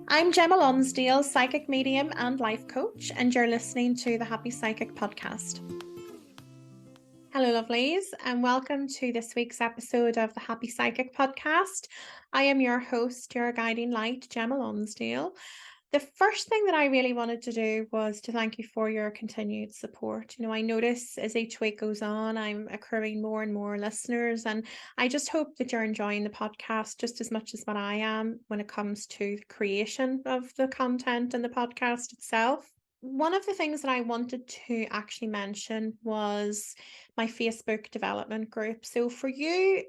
I'm Gemma Lonsdale, psychic medium and life coach, and you're listening to the Happy Psychic podcast. Hello, lovelies, and welcome to this week's episode of the Happy Psychic podcast. I am your host, your guiding light, Gemma Lonsdale. The first thing that I really wanted to do was to thank you for your continued support. I notice as each week goes on, I'm accruing more and more listeners, and I just hope that you're enjoying the podcast just as much as what I am when it comes to the creation of the content and the podcast itself. One of the things that I wanted to actually mention was my Facebook development group. So for you,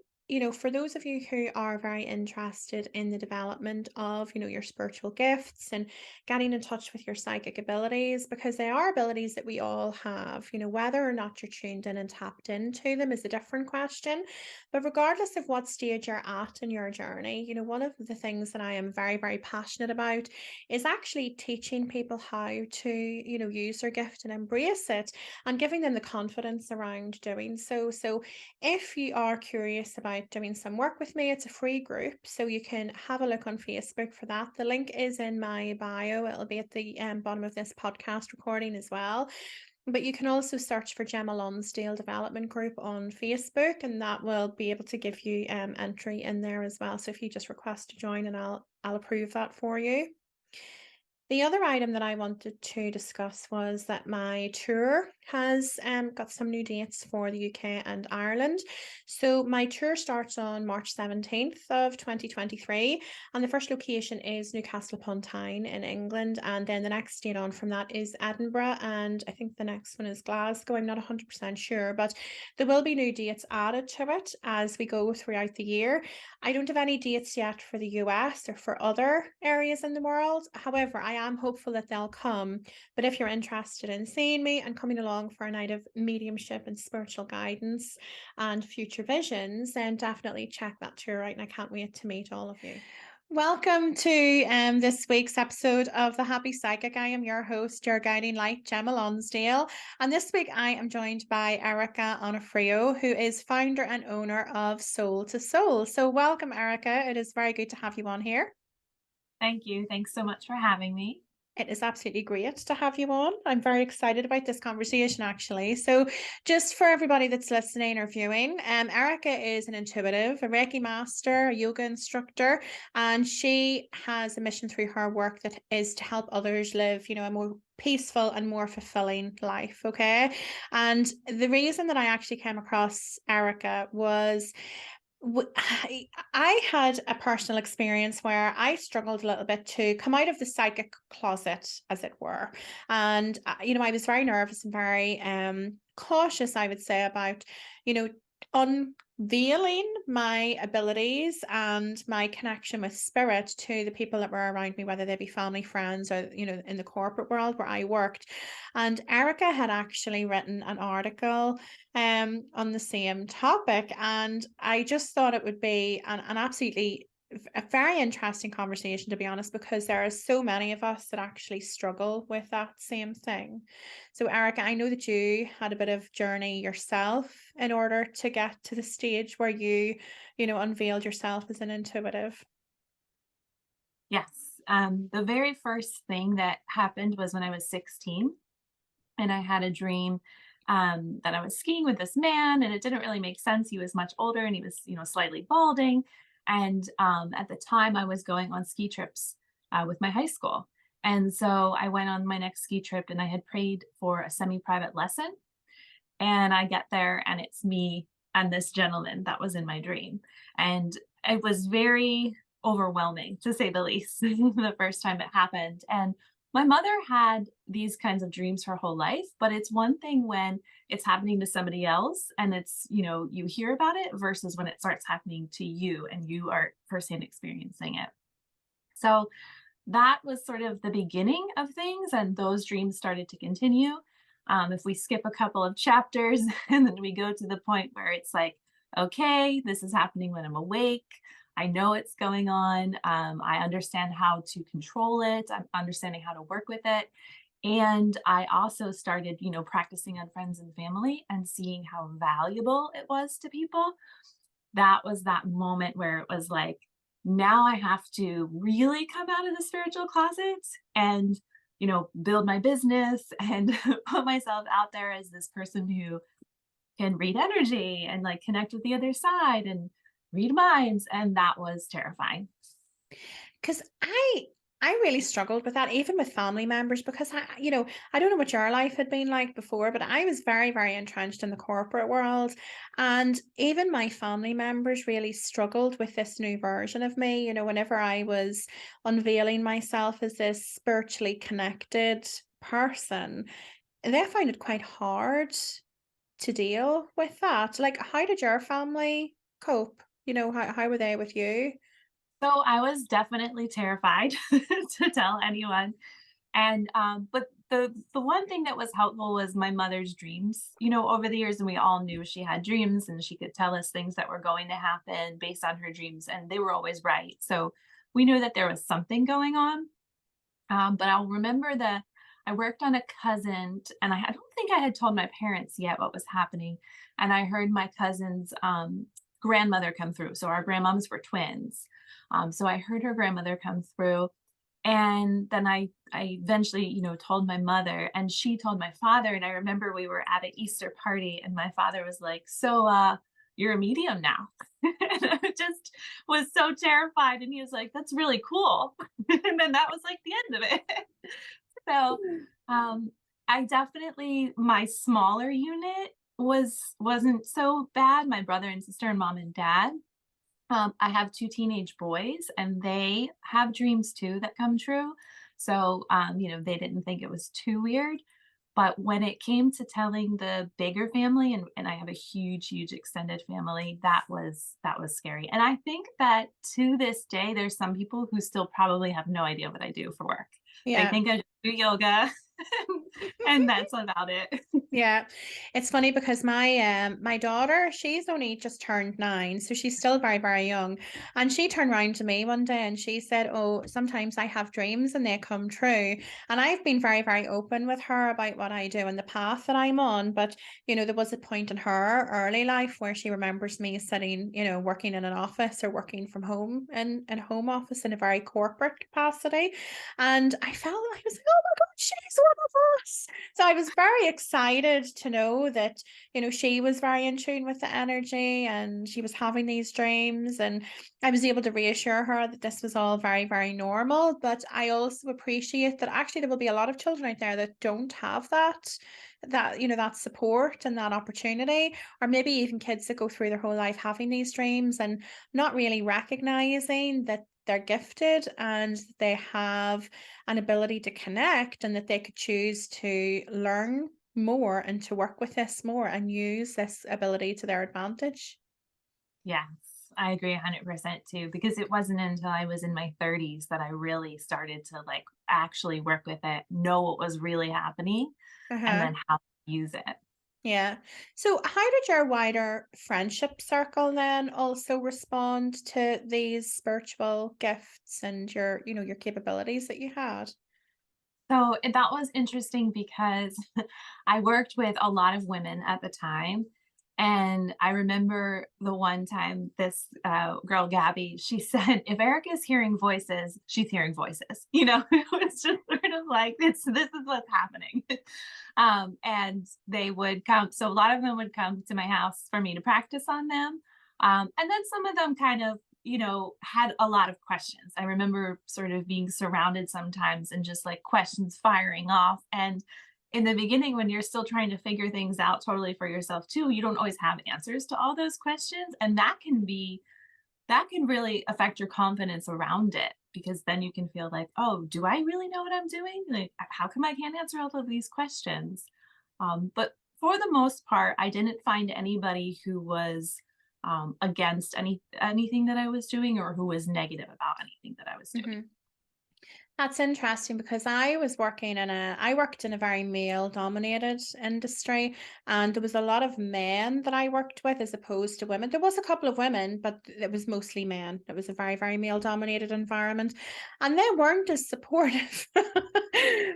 for those of you who are very interested in the development of, your spiritual gifts and getting in touch with your psychic abilities, because they are abilities that we all have, whether or not you're tuned in and tapped into them is a different question. But regardless of what stage you're at in your journey, one of the things that I am very, very passionate about is actually teaching people how to, use their gift and embrace it and giving them the confidence around doing so. So if you are curious about doing some work with me, it's a free group, so you can have a look on Facebook for that. The link is in my bio. It'll be at the bottom of this podcast recording as well. But you can also search for Gemma Lonsdale Development Group on Facebook, and that will be able to give you entry in there as well. So if you just request to join, and I'll approve that for you. The other item that I wanted to discuss was that my tour has got some new dates for the UK and Ireland. So my tour starts on March 17th of 2023, and the first location is Newcastle upon Tyne in England, and then the next date on from that is Edinburgh, and I think the next one is Glasgow. I'm not 100% sure, but there will be new dates added to it as we go throughout the year. I don't have any dates yet for the US or for other areas in the world. However, I am hopeful that they'll come. But if you're interested in seeing me and coming along for a night of mediumship and spiritual guidance and future visions, then definitely check that tour out, and I can't wait to meet all of you. Welcome to this week's episode of The Happy Psychic. I am your host, your guiding light, Gemma Lonsdale. And this week I am joined by Erica Onofrio, who is founder and owner of Soul2Soul. So welcome, Erica. It is very good to have you on here. Thank you. Thanks so much for having me. It is absolutely great to have you on. I'm very excited about this conversation, actually. So just for everybody that's listening or viewing, Erica is an intuitive, a Reiki Master, a Yoga Instructor, and she has a mission through her work that is to help others live, a more peaceful and more fulfilling life. Okay. And the reason that I actually came across Erica was I had a personal experience where I struggled a little bit to come out of the psychic closet, as it were. And, I was very nervous and very cautious, I would say, about, unveiling my abilities and my connection with spirit to the people that were around me, whether they be family, friends, or, in the corporate world where I worked. And Erica had actually written an article on the same topic, and I just thought it would be an absolutely a very interesting conversation, to be honest, because there are so many of us that actually struggle with that same thing. So Erica, I know that you had a bit of journey yourself in order to get to the stage where you unveiled yourself as an intuitive. Yes. The very first thing that happened was when I was 16, and I had a dream that I was skiing with this man, and it didn't really make sense. He was much older, and he was, slightly balding. And at the time, I was going on ski trips with my high school. And so I went on my next ski trip, and I had prayed for a semi-private lesson. And I get there, and it's me and this gentleman that was in my dream. And it was very overwhelming, to say the least, the first time it happened. And my mother had these kinds of dreams her whole life, but it's one thing when it's happening to somebody else and it's, you hear about it versus when it starts happening to you and you are firsthand experiencing it. So that was sort of the beginning of things, and those dreams started to continue. If we skip a couple of chapters and then we go to the point where it's like, okay, this is happening when I'm awake. I know it's going on. I understand how to control it. I'm understanding how to work with it. And I also started, practicing on friends and family and seeing how valuable it was to people. That was that moment where it was like, now I have to really come out of the spiritual closet and, build my business and put myself out there as this person who can read energy and like connect with the other side and read minds. And that was terrifying. Because I really struggled with that, even with family members, because I don't know what your life had been like before, but I was very, very entrenched in the corporate world. And even my family members really struggled with this new version of me. Whenever I was unveiling myself as this spiritually connected person, they found it quite hard to deal with that. Like, how did your family cope? How were they with you? So I was definitely terrified to tell anyone. And but the one thing that was helpful was my mother's dreams. Over the years, and we all knew she had dreams, and she could tell us things that were going to happen based on her dreams, and they were always right. So we knew that there was something going on. But I'll remember that I worked on a cousin, and I don't think I had told my parents yet what was happening. And I heard my cousin's grandmother come through. So our grandmoms were twins. So I heard her grandmother come through, and then I eventually, told my mother, and she told my father. And I remember we were at an Easter party, and my father was like, "So you're a medium now." And I just was so terrified. And he was like, "That's really cool." And then that was like the end of it. So um I definitely, my smaller unit wasn't so bad. My brother and sister and mom and dad. I have two teenage boys, and they have dreams too that come true. So, they didn't think it was too weird. But when it came to telling the bigger family, and I have a huge, huge extended family, that was scary. And I think that to this day, there's some people who still probably have no idea what I do for work. They Yeah. think I do yoga, and that's about it. Yeah, it's funny because my daughter, she's only just turned 9, so she's still very, very young. And she turned around to me one day and she said, "Oh, sometimes I have dreams and they come true." And I've been very, very open with her about what I do and the path that I'm on. But there was a point in her early life where she remembers me sitting, working in an office or working from home in a home office in a very corporate capacity. And I was like, "Oh my God, she's one of us." So I was very excited to know that, she was very in tune with the energy and she was having these dreams. And I was able to reassure her that this was all very, very normal. But I also appreciate that actually there will be a lot of children out there that don't have that support and that opportunity, or maybe even kids that go through their whole life having these dreams and not really recognizing that they're gifted and they have an ability to connect, and that they could choose to learn more and to work with this more and use this ability to their advantage. Yes, I agree 100% too, because it wasn't until I was in my 30s that I really started to like actually work with it, know what was really happening, and Uh-huh. then how to use it. Yeah. So how did your wider friendship circle then also respond to these spiritual gifts and your capabilities that you had? So that was interesting because I worked with a lot of women at the time. And I remember the one time this girl, Gabby, she said, if Erica's hearing voices, she's hearing voices. It was just sort of like, this is what's happening. And they would come. So a lot of them would come to my house for me to practice on them. And then some of them kind of had a lot of questions. I remember sort of being surrounded sometimes and just like questions firing off. And in the beginning, when you're still trying to figure things out totally for yourself too, you don't always have answers to all those questions. And that can really affect your confidence around it, because then you can feel like, oh, do I really know what I'm doing? Like, how come I can't answer all of these questions? But for the most part, I didn't find anybody who was against anything that I was doing, or who was negative about anything that I was doing. Mhm. That's interesting because I worked in a very male dominated industry, and there was a lot of men that I worked with as opposed to women. There was a couple of women, but it was mostly men. It was a very, very male dominated environment, and they weren't as supportive.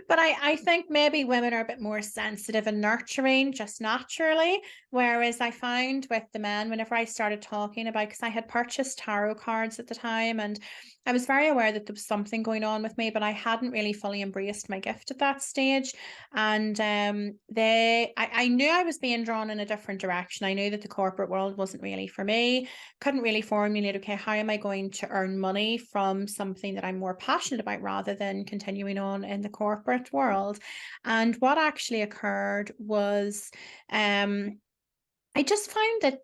But I think maybe women are a bit more sensitive and nurturing just naturally. Whereas I found with the men, whenever I started talking about, because I had purchased tarot cards at the time and I was very aware that there was something going on with me, but I hadn't really fully embraced my gift at that stage. And I knew I was being drawn in a different direction. I knew that the corporate world wasn't really for me. Couldn't really formulate, okay, how am I going to earn money from something that I'm more passionate about rather than continuing on in the corporate world. And what actually occurred was I just found that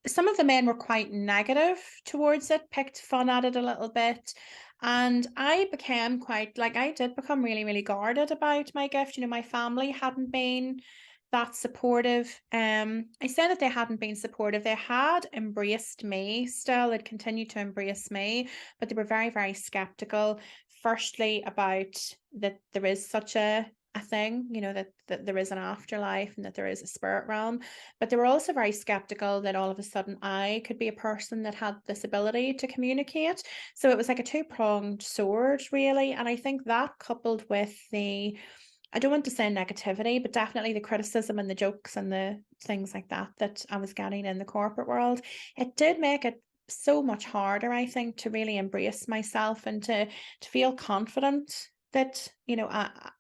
some of the men were quite negative towards it, picked fun at it a little bit. And I became quite like, I did become really, really guarded about my gift. You know, my family hadn't been that supportive. I said that they hadn't been supportive. They had embraced me still, they'd continued to embrace me, but they were very, very skeptical. Firstly, about that there is such a thing, you know, that there is an afterlife and that there is a spirit realm. But they were also very skeptical that all of a sudden I could be a person that had this ability to communicate. So it was like a two-pronged sword, really. And I think that coupled with the, I don't want to say negativity, but definitely the criticism and the jokes and the things like that I was getting in the corporate world, it did make it so much harder, I think, to really embrace myself and to feel confident that, you know,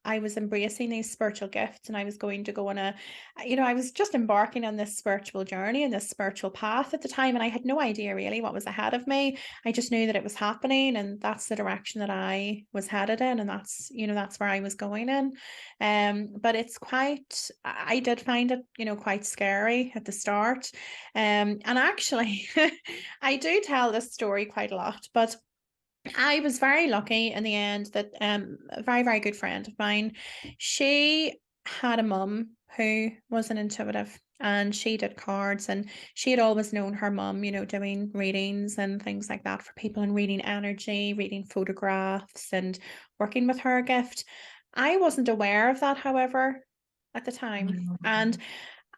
I was embracing these spiritual gifts and I was going to go on a, you know, I was just embarking on this spiritual journey and this spiritual path at the time. And I had no idea really what was ahead of me. I just knew that it was happening and that's the direction that I was headed in. And that's, you know, that's where I was going in. But it's quite, I did find it, you know, quite scary at the start. And actually, I do tell this story quite a lot, but I was very lucky in the end that a very, very good friend of mine, she had a mum who was an intuitive and she did cards and she had always known her mum, you know, doing readings and things like that for people and reading energy, reading photographs and working with her gift. I wasn't aware of that, however, at the time. And Mm.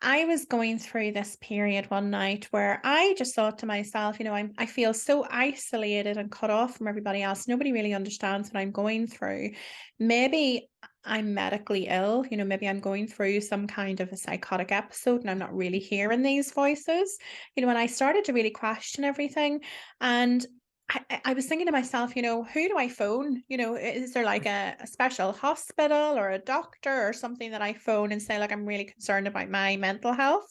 I was going through this period one night where I just thought to myself, you know, I feel so isolated and cut off from everybody else. Nobody really understands what I'm going through. Maybe I'm medically ill, you know, maybe I'm going through some kind of a psychotic episode and I'm not really hearing these voices. You know, and I started to really question everything. And I was thinking to myself, you know, who do I phone? You know, is there like a special hospital or a doctor or something that I phone and say, like, I'm really concerned about my mental health?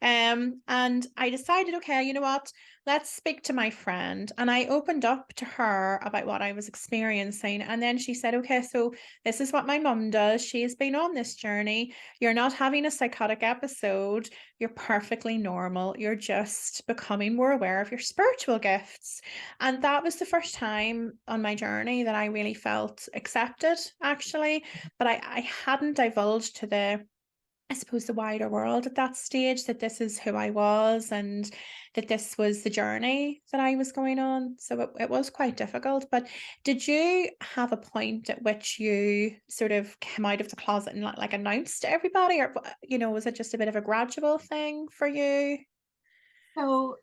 And I decided, okay, you know what? Let's speak to my friend. And I opened up to her about what I was experiencing. And then she said, okay, so this is what my mum does. She has been on this journey. You're not having a psychotic episode. You're perfectly normal. You're just becoming more aware of your spiritual gifts. And that was the first time on my journey that I really felt accepted, actually. But I hadn't divulged to the, I suppose, the wider world at that stage that this is who I was and that this was the journey that I was going on. So it was quite difficult. But did you have a point at which you sort of came out of the closet and like announced to everybody, or you know, was it just a bit of a gradual thing for you? So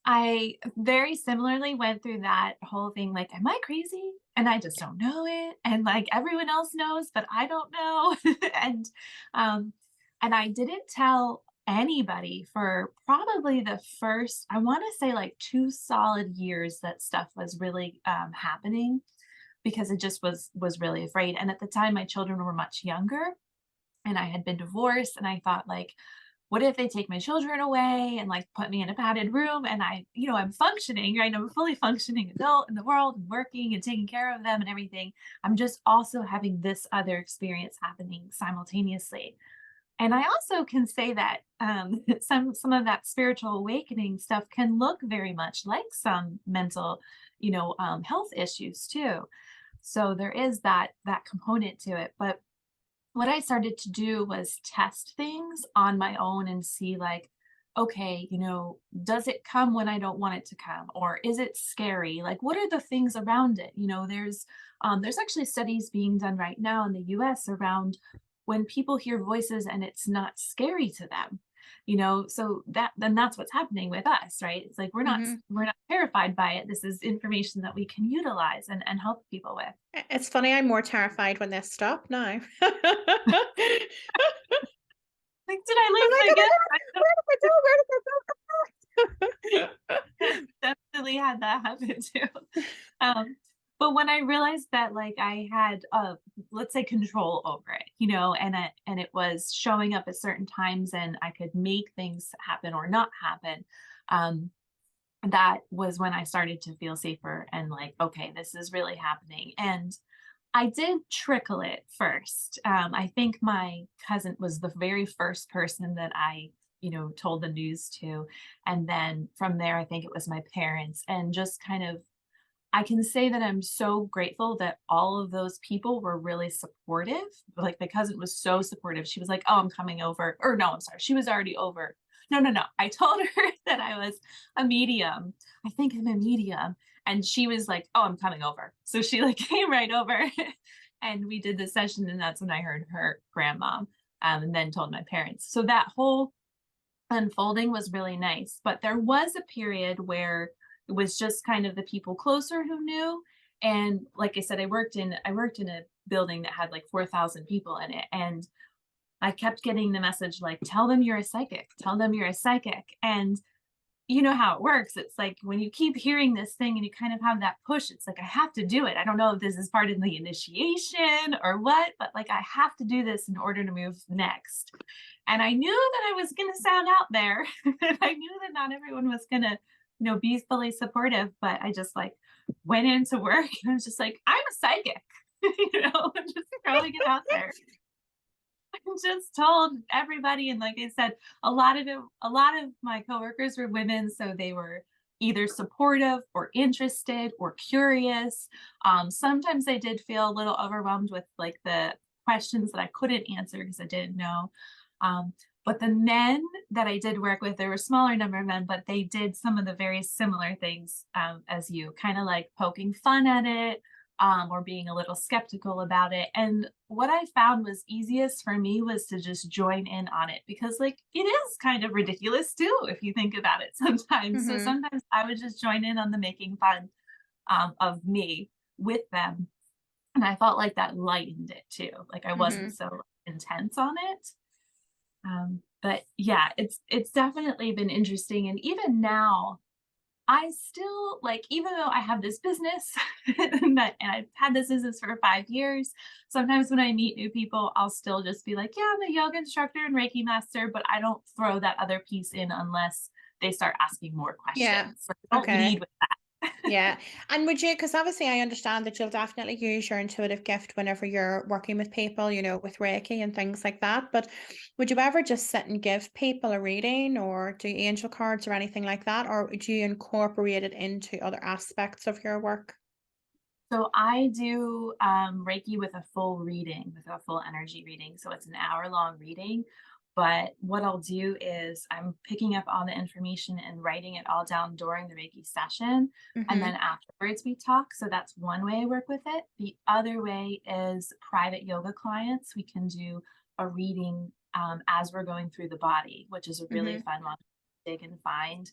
I very similarly went through that whole thing like, am I crazy? And I just don't know it. And like everyone else knows, but I don't know. and um and I didn't tell anybody for probably the first, I want to say like 2 solid years that stuff was really happening because it just was really afraid. And at the time my children were much younger and I had been divorced and I thought like, what if they take my children away and like put me in a padded room and I, I'm functioning, right? I'm a fully functioning adult in the world and working and taking care of them and everything. I'm just also having this other experience happening simultaneously. And I also can say that some of that spiritual awakening stuff can look very much like some mental, health issues too. So there is that component to it. But what I started to do was test things on my own and see like, okay, does it come when I don't want it to come? Or is it scary? Like, what are the things around it? There's actually studies being done right now in the US around when people hear voices and it's not scary to them. so that's what's happening with us, right? It's like Mhm. we're not terrified by it. This is information that we can utilize and help people with. It's funny, I'm more terrified when they stop now. Like, did I I'm lose like, my "Oh my gift? God, where did they go? Where did they go?" I've definitely had that happen too. Um, but when I realized that like I had let's say control over it, and it was showing up at certain times and I could make things happen or not happen, um, that was when I started to feel safer and like, okay, this is really happening. And I did trickle it first. I think my cousin was the very first person that I, told the news to. And then from there, I think it was my parents and just kind of, I can say that I'm so grateful that all of those people were really supportive. Like my cousin was so supportive. She was like, "Oh, I'm coming over." Or no, I'm sorry. She was already over. No, no, no. I told her that I was a medium. I think I'm a medium. And she was like, "Oh, I'm coming over." So she like came right over and we did the session. And that's when I heard her grandma, and then told my parents. So that whole unfolding was really nice. But there was a period where it was just kind of the people closer who knew. And like I said, I worked in a building that had like 4,000 people in it. And I kept getting the message like, tell them you're a psychic, tell them you're a psychic. And you know how it works. It's like when you keep hearing this thing and you kind of have that push, it's like, I have to do it. I don't know if this is part of the initiation or what, but like, I have to do this in order to move next. And I knew that I was going to sound out there. And I knew that not everyone was going to, be fully supportive, but I just like went into work and I was just like, I'm a psychic, just throwing it out there. Just told everybody, and like I said, a lot of my coworkers were women, so they were either supportive or interested or curious. Sometimes I did feel a little overwhelmed with like the questions that I couldn't answer because I didn't know. um, but the men that I did work with, there were a smaller number of men, but they did some of the very similar things, as you, kind of like poking fun at it, or being a little skeptical about it. And what I found was easiest for me was to just join in on it because, like, it is kind of ridiculous too, if you think about it sometimes. So Mhm. sometimes I would just join in on the making fun, of me with them. And I felt like that lightened it too. Like I wasn't Mhm. so intense on it. But yeah, it's definitely been interesting. And even now, I still like, even though I have this business and I've had this business for 5 years, sometimes when I meet new people, I'll still just be like, yeah, I'm a yoga instructor and Reiki master, but I don't throw that other piece in unless they start asking more Yeah. questions. Like, I don't Okay. lead with that. Yeah. And would you, because obviously I understand that you'll definitely use your intuitive gift whenever you're working with people, with Reiki and things like that. But would you ever just sit and give people a reading or do angel cards or anything like that? Or would you incorporate it into other aspects of your work? So I do Reiki with a full reading, with a full energy reading. So it's an hour-long reading. But what I'll do is I'm picking up all the information and writing it all down during the Reiki session. And then Mm-hmm. afterwards we talk. So that's one way I work with it. The other way is private yoga clients. We can do a reading, as we're going through the body, which is a really Mm-hmm. fun one. Dig and find,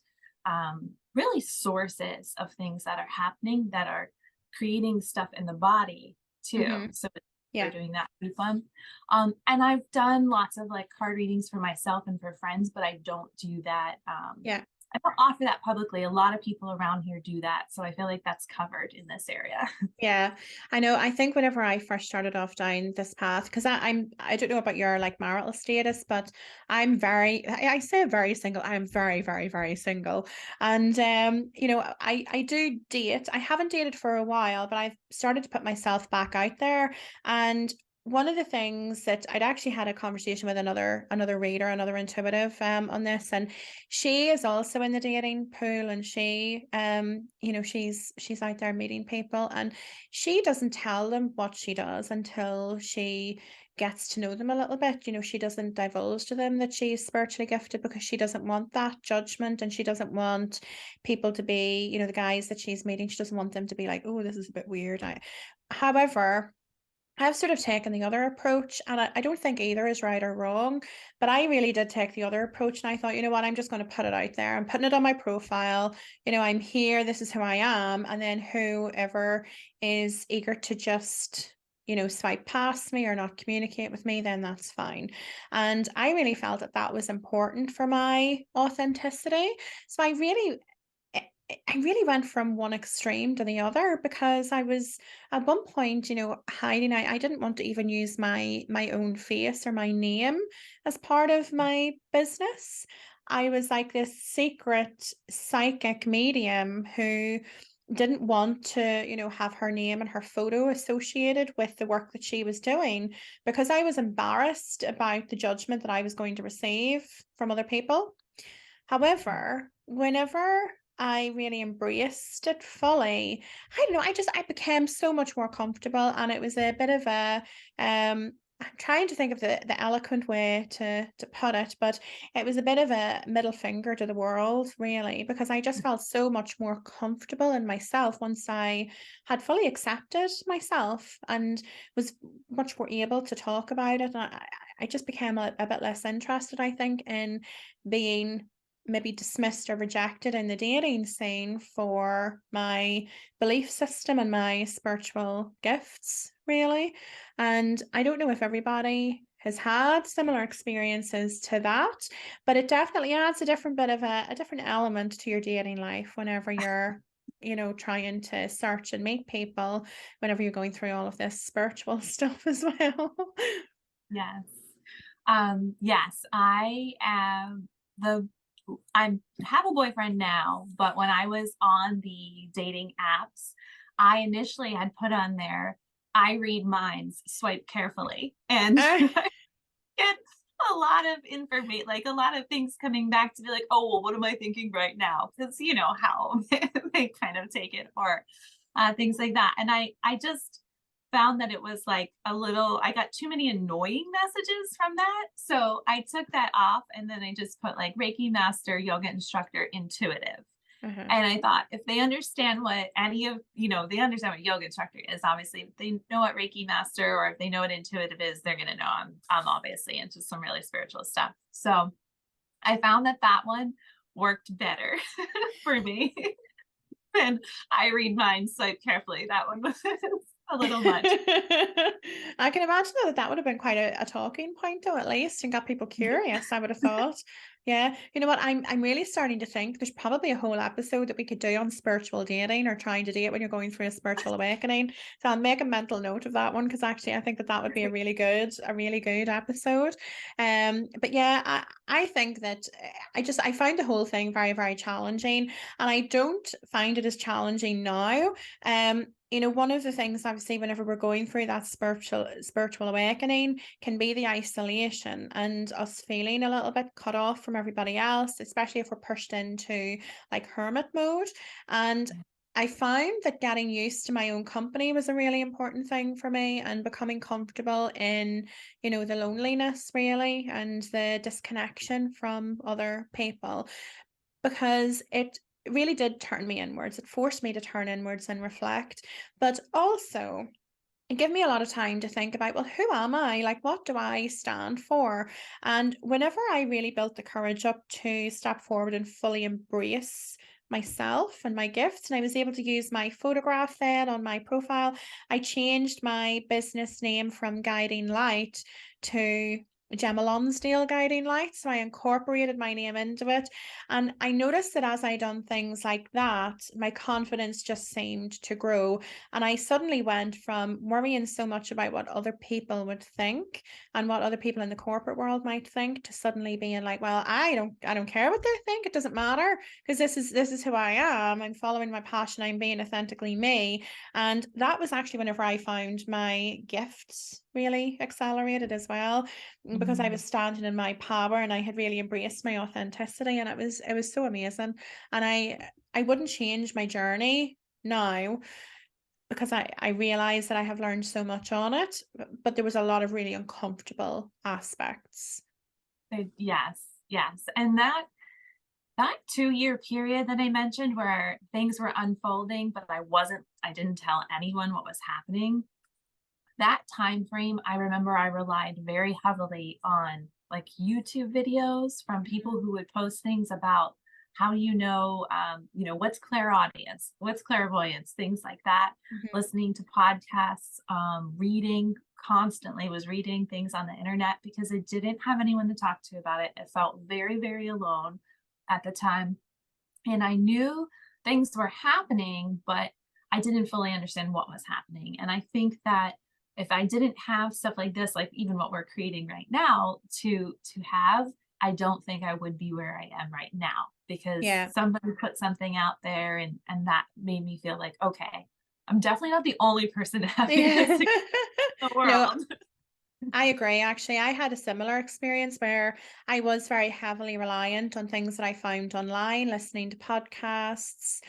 really sources of things that are happening that are creating stuff in the body too. Mm-hmm. So we're Yeah. doing that pretty fun. And I've done lots of like card readings for myself and for friends, but I don't do that. Yeah. I don't offer that publicly. A lot of people around here do that. So I feel like that's covered in this area. Yeah, I know. I think whenever I first started off down this path, because I don't know about your like marital status, but I say very single. I'm very, very, very single. And I do date. I haven't dated for a while, but I've started to put myself back out there. And one of the things that I'd actually had a conversation with another reader, another intuitive on this, and she is also in the dating pool and she's out there meeting people and she doesn't tell them what she does until she gets to know them a little bit. She doesn't divulge to them that she's spiritually gifted because she doesn't want that judgment and she doesn't want people to be, the guys that she's meeting, she doesn't want them to be like, oh, this is a bit weird. However, I've sort of taken the other approach, and I don't think either is right or wrong, but I really did take the other approach. And I thought, you know what, I'm just going to put it out there. I'm putting it on my profile. I'm here. This is who I am. And then whoever is eager to just, swipe past me or not communicate with me, then that's fine. And I really felt that that was important for my authenticity. So I really went from one extreme to the other because I was at one point, hiding. I didn't want to even use my own face or my name as part of my business. I was like this secret psychic medium who didn't want to, have her name and her photo associated with the work that she was doing because I was embarrassed about the judgment that I was going to receive from other people. However, whenever I really embraced it fully, I don't know, I became so much more comfortable, and it was a bit of a I'm trying to think of the eloquent way to put it, but it was a bit of a middle finger to the world, really, because I just felt so much more comfortable in myself once I had fully accepted myself and was much more able to talk about it. And I just became a bit less interested, I think, in being maybe dismissed or rejected in the dating scene for my belief system and my spiritual gifts, really. And I don't know if everybody has had similar experiences to that, but it definitely adds a different bit of a different element to your dating life whenever you're trying to search and meet people, whenever you're going through all of this spiritual stuff as well. Yes. Yes, I am the I have a boyfriend now, but when I was on the dating apps, I initially had put on there, I read minds, swipe carefully. And Ah, I get a lot of information, like a lot of things coming back to be like, oh, well, what am I thinking right now? Because you know how they kind of take it, or things like that. And I just found that it was like I got too many annoying messages from that. So I took that off, and then I just put like Reiki Master, Yoga Instructor, Intuitive. uh-huh. And I thought, if they understand what they understand what yoga instructor is, obviously, if they know what Reiki Master or if they know what intuitive is, they're going to know I'm obviously into some really spiritual stuff. So I found that one worked better for me than I read mine so carefully. That one was a little much. I can imagine that would have been quite a talking point, though, at least, and got people curious, I would have thought. Yeah. You know what? I'm really starting to think there's probably a whole episode that we could do on spiritual dating or trying to date when you're going through a spiritual awakening. So I'll make a mental note of that one because actually I think that would be a really good episode. But yeah, I think that I find the whole thing very, very challenging, and I don't find it as challenging now. One of the things obviously whenever we're going through that spiritual awakening can be the isolation and us feeling a little bit cut off from everybody else, especially if we're pushed into like hermit mode. And I found that getting used to my own company was a really important thing for me, and becoming comfortable in, the loneliness really and the disconnection from other people, because it really did turn me inwards. It forced me to turn inwards and reflect, but also it gave me a lot of time to think about, well, who am I? Like, what do I stand for? And whenever I really built the courage up to step forward and fully embrace myself and my gifts, and I was able to use my photograph then on my profile, I changed my business name from Guiding Light to Gemma Lonsdale Guiding Light. So I incorporated my name into it. And I noticed that as I done things like that, my confidence just seemed to grow. And I suddenly went from worrying so much about what other people would think and what other people in the corporate world might think, to suddenly being like, well, I don't care what they think. It doesn't matter, because this is who I am. I'm following my passion. I'm being authentically me. And that was actually whenever I found my gifts really accelerated as well, because I was standing in my power and I had really embraced my authenticity, and it was so amazing. And I wouldn't change my journey now, because I realized that I have learned so much on it, but there was a lot of really uncomfortable aspects. Yes, yes. And that 2-year period that I mentioned where things were unfolding, but I didn't tell anyone what was happening. that time frame, I remember I relied very heavily on like YouTube videos from people Mhm. who would post things about how do what's clairaudience, what's clairvoyance, things like that. Mhm. Listening to podcasts, reading constantly, was reading things on the internet because I didn't have anyone to talk to about it. It felt very, very alone at the time. And I knew things were happening, but I didn't fully understand what was happening. And I think that if I didn't have stuff like this, like even what we're creating right now to have, I don't think I would be where I am right now because Yeah. somebody put something out there and that made me feel like, okay, I'm definitely not the only person having this Yeah. in the No, world. I agree. Actually, I had a similar experience where I was very heavily reliant on things that I found online, listening to podcasts.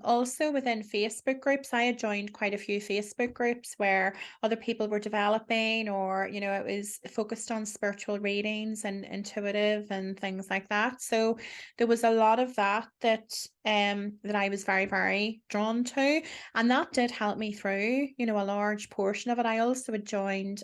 Also within Facebook groups, I had joined quite a few Facebook groups where other people were developing, or it was focused on spiritual readings and intuitive and things like that. So there was a lot of that I was very, very drawn to. And that did help me through, a large portion of it. I also had joined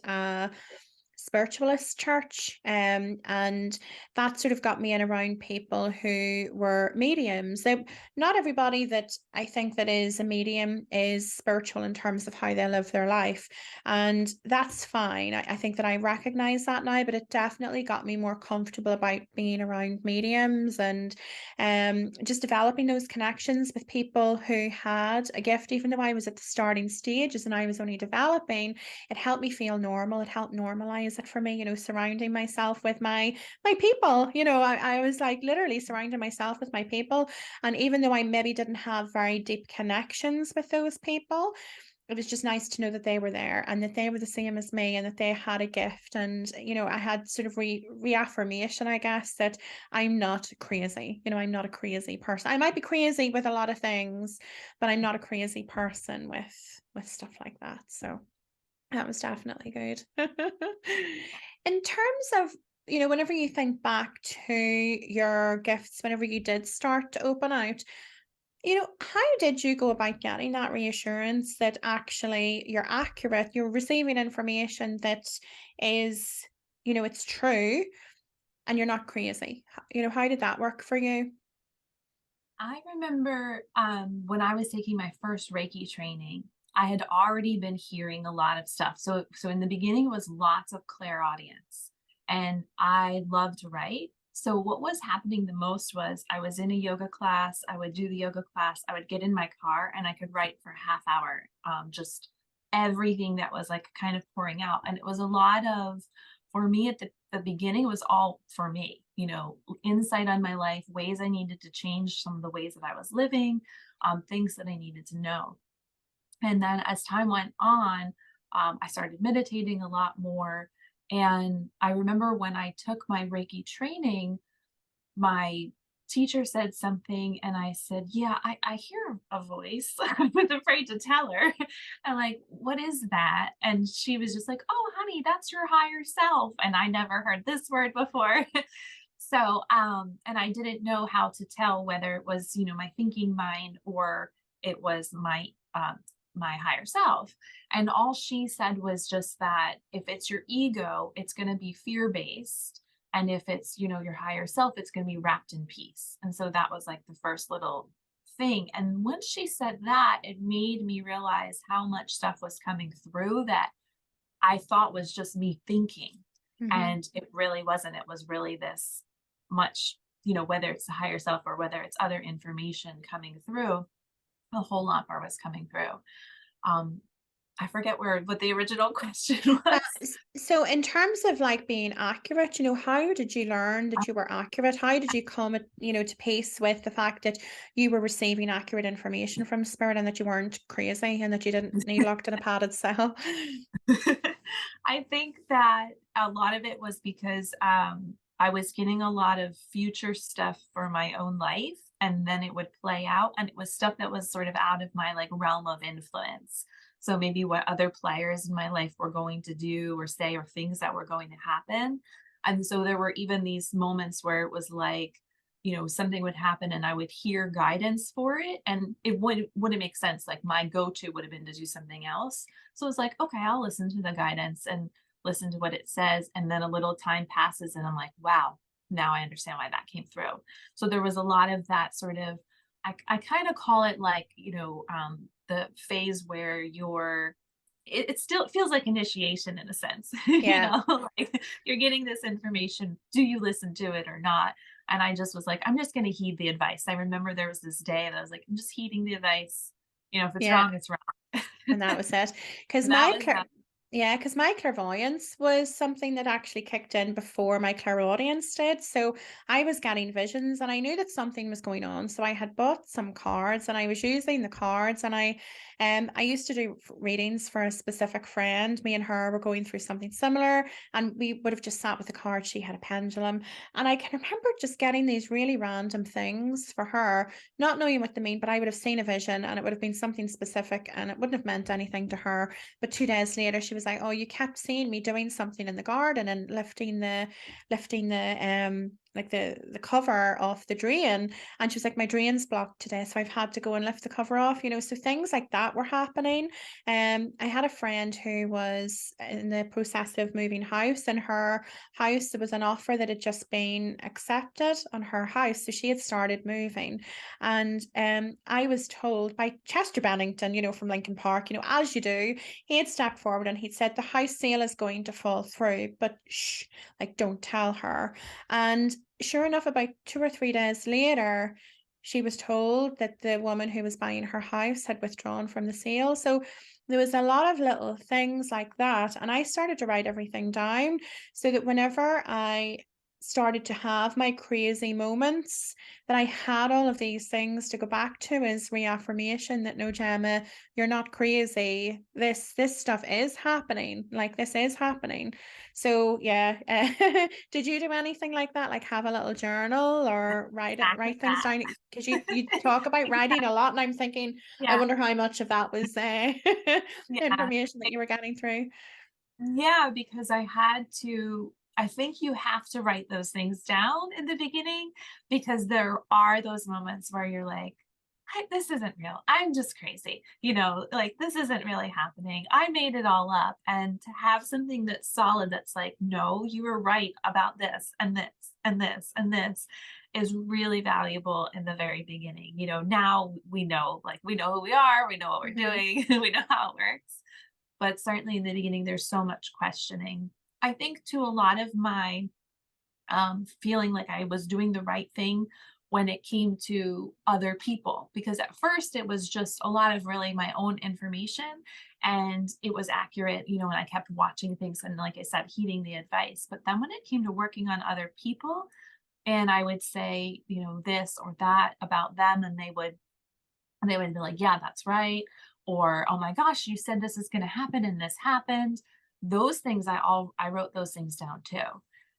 spiritualist church, and that sort of got me in around people who were mediums. So not everybody that I think that is a medium is spiritual in terms of how they live their life, and that's fine. I think that I recognize that now, but it definitely got me more comfortable about being around mediums, and just developing those connections with people who had a gift. Even though I was at the starting stages and I was only developing, it helped me feel normal. It helped normalize it for me, surrounding myself with my people. I was like literally surrounding myself with my people. And even though I maybe didn't have very deep connections with those people, it was just nice to know that they were there and that they were the same as me and that they had a gift. And, I had sort of reaffirmation, I guess, that I'm not crazy. I'm not a crazy person. I might be crazy with a lot of things, but I'm not a crazy person with stuff like that. So that was definitely good. In terms of, whenever you think back to your gifts, whenever you did start to open out, how did you go about getting that reassurance that actually you're accurate, you're receiving information that is, it's true and you're not crazy? How did that work for you? I remember when I was taking my first Reiki training, I had already been hearing a lot of stuff. So in the beginning, it was lots of clairaudience, and I loved to write. So what was happening the most was I was in a yoga class. I would do the yoga class. I would get in my car and I could write for a half hour, just everything that was like kind of pouring out. And it was a lot of, for me at the beginning, it was all for me, insight on my life, ways I needed to change some of the ways that I was living, things that I needed to know. And then as time went on, I started meditating a lot more. And I remember when I took my Reiki training, my teacher said something and I said, yeah, I hear a voice. I was afraid to tell her. I'm like, what is that? And she was just like, oh, honey, that's your higher self. And I never heard this word before. And I didn't know how to tell whether it was, my thinking mind or it was my higher self. And all she said was just that if it's your ego, it's going to be fear based. And if it's, your higher self, it's going to be wrapped in peace. And so that was like the first little thing. And once she said that, it made me realize how much stuff was coming through that I thought was just me thinking. Hmm. And it really wasn't. It was really this much, whether it's the higher self or whether it's other information coming through, a whole lot more was coming through. Um, I forget what the original question was. So in terms of like being accurate, how did you learn that you were accurate? How did you come to peace with the fact that you were receiving accurate information from spirit and that you weren't crazy and that you didn't need locked in a padded cell? I think that a lot of it was because I was getting a lot of future stuff for my own life, and then it would play out, and it was stuff that was sort of out of my like realm of influence. So maybe what other players in my life were going to do or say, or things that were going to happen. And so there were even these moments where it was like something would happen and I would hear guidance for it, and it wouldn't make sense. Like my go-to would have been to do something else. So it's like, okay, I'll listen to the guidance and listen to what it says. And then a little time passes and I'm like, wow, now I understand why that came through. So there was a lot of that sort of, I kind of call it like, the phase where it still feels like initiation in a sense, Yeah. like you're getting this information. Do you listen to it or not? And I just was like, I'm just going to heed the advice. I remember there was this day that I was like, I'm just heeding the advice. If it's Yeah. wrong, it's wrong. And that was it. Because And that was that. yeah, because my clairvoyance was something that actually kicked in before my clairaudience did. So I was getting visions and I knew that something was going on. So I had bought some cards and I was using the cards, and I used to do readings for a specific friend. Me and her were going through something similar, and we would have just sat with the card. She had a pendulum. And I can remember just getting these really random things for her, not knowing what they mean, but I would have seen a vision and it would have been something specific and it wouldn't have meant anything to her. But 2 days later, she was like, "Oh, you kept seeing me doing something in the garden and lifting the like the cover off the drain." And she was like, "My drain's blocked today, so I've had to go and lift the cover off." So things like that were happening. I had a friend who was in the process of moving house, and her house, there was an offer that had just been accepted on her house, so she had started moving. And I was told by Chester Bennington, from Lincoln Park, as you do, he had stepped forward and he'd said the house sale is going to fall through, but shh, like don't tell her. And sure enough, about 2 or 3 days later, she was told that the woman who was buying her house had withdrawn from the sale. So there was a lot of little things like that. And I started to write everything down so that whenever I started to have my crazy moments, that I had all of these things to go back to as reaffirmation that no, Gemma, you're not crazy. This stuff is happening. Like this is happening. So yeah, did you do anything like that? Like have a little journal or Exactly write things that. down? Because you talk about writing a lot, and I'm thinking, I Yeah. wonder how much of that was Yeah. information that you were getting through. Yeah, because I think you have to write those things down in the beginning, because there are those moments where you're like, this isn't real. I'm just crazy. Like this isn't really happening. I made it all up. And to have something that's solid, that's like, no, you were right about this and this and this and this, is really valuable in the very beginning. Now we know, like, we know who we are, we know what we're Hmm. doing, we know how it works, but certainly in the beginning there's so much questioning. I think to a lot of my feeling like I was doing the right thing when it came to other people, because at first it was just a lot of really my own information and it was accurate, and I kept watching things and, like I said, heeding the advice. But then when it came to working on other people, and I would say, this or that about them, and they would be like, yeah, that's right. Or, oh my gosh, you said this is going to happen and this happened. Those things, I wrote those things down too.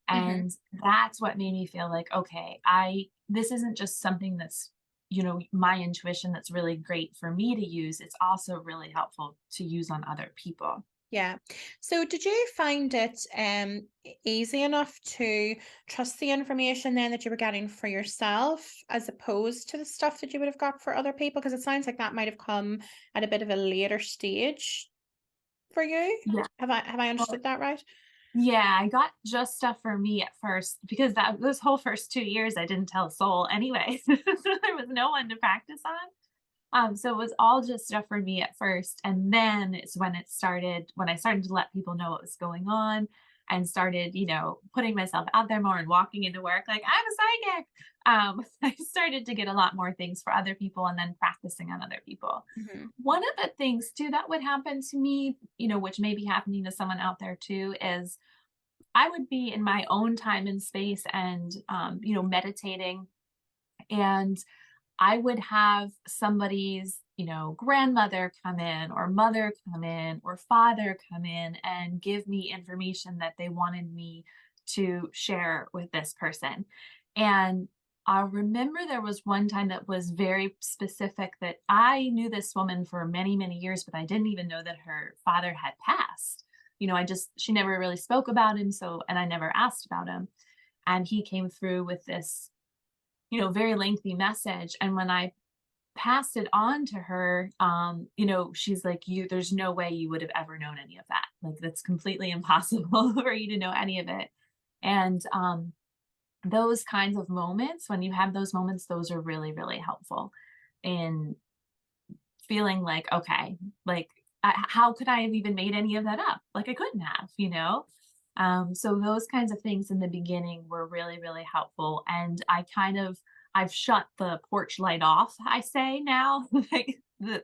Hmm. And that's what made me feel like, okay, this isn't just something that's, my intuition that's really great for me to use. It's also really helpful to use on other people. Yeah. So did you find it easy enough to trust the information then that you were getting for yourself as opposed to the stuff that you would have got for other people? Because it sounds like that might have come at a bit of a later stage for you. Yeah. Have I understood that right? Yeah, I got just stuff for me at first, because that those whole first 2 years I didn't tell a soul anyways. So there was no one to practice on. So it was all just stuff for me at first. And then it's when I started to let people know what was going on and started, putting myself out there more and walking into work like I'm a psychic. I started to get a lot more things for other people and then practicing on other people. Hmm. One of the things too that would happen to me, which may be happening to someone out there too, is I would be in my own time and space and, meditating, and I would have somebody's, grandmother come in or mother come in or father come in and give me information that they wanted me to share with this person. And I remember there was one time that was very specific, that I knew this woman for many, many years, but I didn't even know that her father had passed. She never really spoke about him. So, and I never asked about him. And he came through with this very lengthy message. And when I passed it on to her, she's like, there's no way you would have ever known any of that. Like, that's completely impossible for you to know any of it. And those kinds of moments, when you have those moments, those are really, really helpful in feeling like, okay, like, how could I have even made any of that up? Like, I couldn't have. So those kinds of things in the beginning were really, really helpful. And I've shut the porch light off, I say now. Like,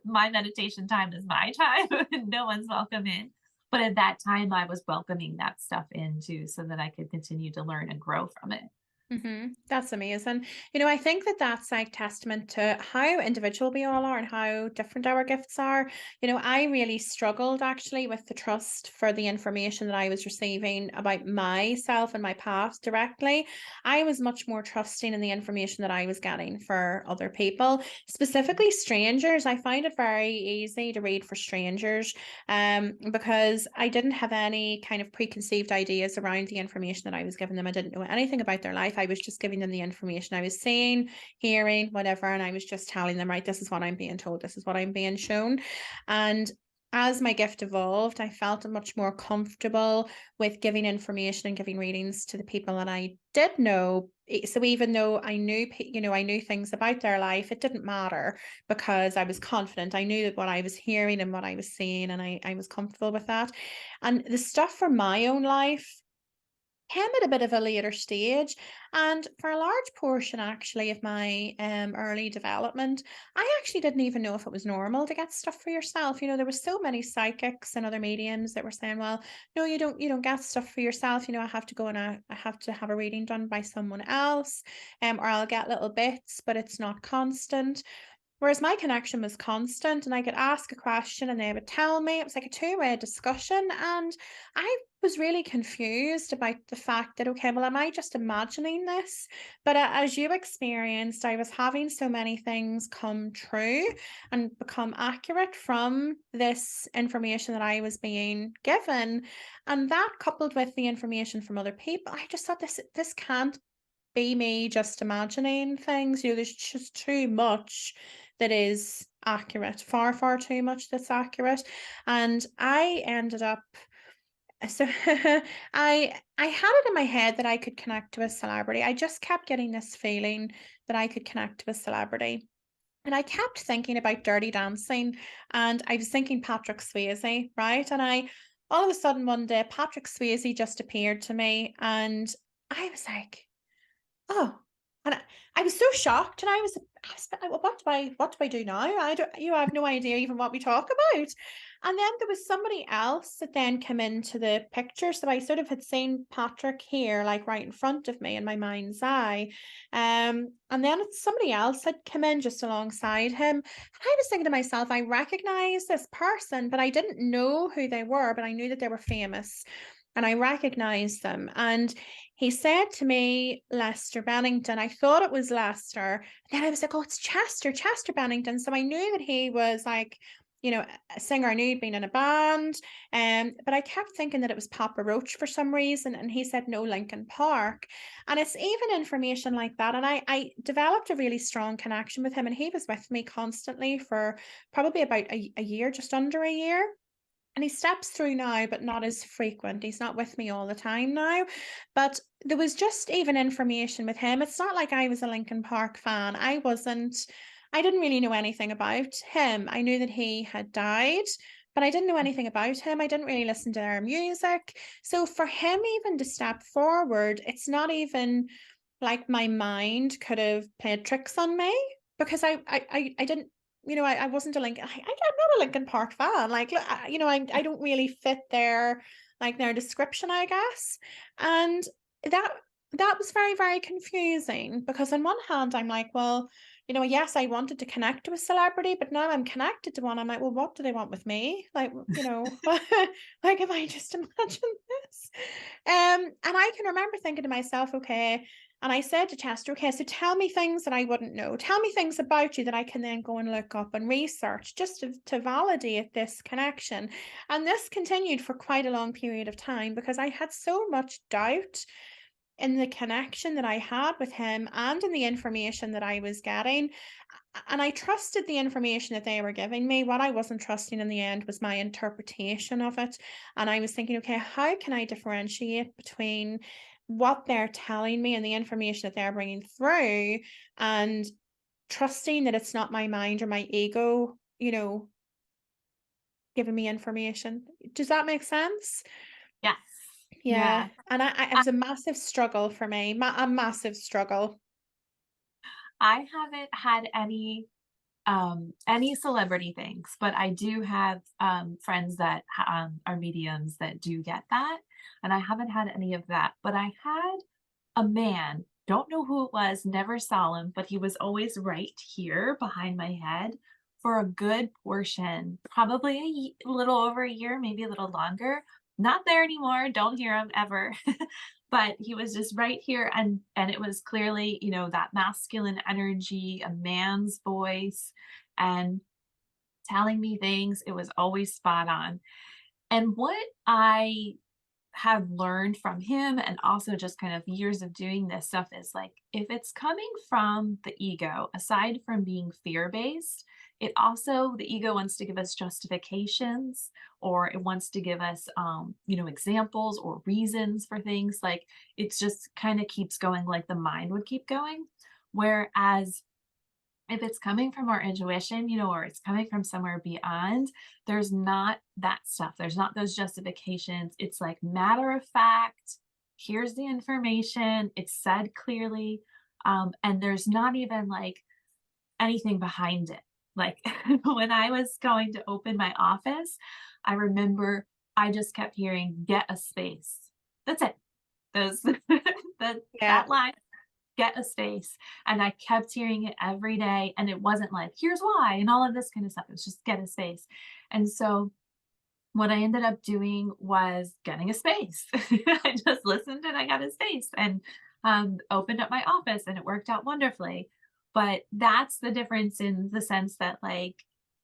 my meditation time is my time, and no one's welcome in. But at that time, I was welcoming that stuff in too, so that I could continue to learn and grow from it. That's amazing. I think that that's like testament to how individual we all are and how different our gifts are. I really struggled actually with the trust for the information that I was receiving about myself and my path directly. I was much more trusting in the information that I was getting for other people, specifically strangers. I find it very easy to read for strangers, because I didn't have any kind of preconceived ideas around the information that I was giving them. I didn't know anything about their life. I was just giving them the information I was seeing, hearing, whatever, and I was just telling them, right, this is what I'm being told, this is what I'm being shown. And as my gift evolved, I felt much more comfortable with giving information and giving readings to the people that I did know. So even though I knew things about their life, it didn't matter because I was confident. I knew that what I was hearing and what I was seeing, and I was comfortable with that. And the stuff for my own life came at a bit of a later stage, and for a large portion actually of my early development, I actually didn't even know if it was normal to get stuff for yourself. There were so many psychics and other mediums that were saying, well, no, you don't get stuff for yourself. I have to go and I have to have a reading done by someone else, or I'll get little bits, but it's not constant. Whereas my connection was constant, and I could ask a question and they would tell me. It was like a two-way discussion. And I was really confused about the fact that, okay, well, am I just imagining this? But as you experienced, I was having so many things come true and become accurate from this information that I was being given. And that, coupled with the information from other people, I just thought this can't be me just imagining things. There's just too much that is accurate, far, far too much that's accurate. And I ended up, so I had it in my head that I could connect to a celebrity. I just kept getting this feeling that I could connect to a celebrity. And I kept thinking about Dirty Dancing, and I was thinking Patrick Swayze, right? And all of a sudden one day, Patrick Swayze just appeared to me, and I was like, oh, and I was so shocked, and I was what do I do now? I have no idea even what we talk about. And then there was somebody else that then came into the picture. So I sort of had seen Patrick here, like right in front of me in my mind's eye. And then somebody else had come in just alongside him. And I was thinking to myself, I recognize this person, but I didn't know who they were, but I knew that they were famous. And I recognized them. And he said to me, Lester Bennington. I thought it was Lester. Then I was like, oh, it's Chester Bennington. So I knew that he was like, a singer. I knew he'd been in a band. But I kept thinking that it was Papa Roach for some reason. And he said, no, Linkin Park. And it's even information like that. And I developed a really strong connection with him. And he was with me constantly for probably about a year, just under a year. And he steps through now, but not as frequent. He's not with me all the time now. But there was just even information with him. It's not like I was a Linkin Park fan. I didn't really know anything about him. I knew that he had died, but I didn't know anything about him. I didn't really listen to their music. So for him even to step forward, it's not even like my mind could have played tricks on me, because I didn't, I wasn't a Lincoln. I'm not a Lincoln Park fan. Like, I don't really fit their description, I guess. And that that was very, very confusing, because on one hand, I'm like, well, yes, I wanted to connect to a celebrity, but now I'm connected to one. I'm like, well, what do they want with me? Like, like, if I just imagine this? And I can remember thinking to myself, okay, and I said to Chester, okay, so tell me things that I wouldn't know. Tell me things about you that I can then go and look up and research, just to validate this connection. And this continued for quite a long period of time, because I had so much doubt in the connection that I had with him and in the information that I was getting. And I trusted the information that they were giving me. What I wasn't trusting in the end was my interpretation of it. And I was thinking, okay, how can I differentiate between what they're telling me and the information that they're bringing through, and trusting that it's not my mind or my ego, giving me information. Does that make sense? Yes. Yeah. Yeah. And it was a massive struggle for me, a massive struggle. I haven't had any celebrity things, but I do have friends that are mediums that do get that, and I haven't had any of that. But I had a man, don't know who it was, never saw him, but he was always right here behind my head for a good portion, probably a little over a year, maybe a little longer. Not there anymore. Don't hear him ever. But he was just right here, and it was clearly, that masculine energy, a man's voice, and telling me things. It was always spot on. And what I have learned from him, and also just kind of years of doing this stuff, is like, if it's coming from the ego, aside from being fear based, it also, the ego wants to give us justifications, or it wants to give us examples or reasons for things. Like, it's just kind of keeps going, like the mind would keep going. Whereas if it's coming from our intuition, or it's coming from somewhere beyond, there's not that stuff. There's not those justifications. It's like matter of fact. Here's the information. It's said clearly. And there's not even like anything behind it. Like when I was going to open my office, I remember I just kept hearing, get a space. That's it. Those Yeah. that line, get a space. And I kept hearing it every day. And it wasn't like, here's why, and all of this kind of stuff. It was just get a space. And so what I ended up doing was getting a space. I just listened and I got a space, and opened up my office, and it worked out wonderfully. But that's the difference, in the sense that, like,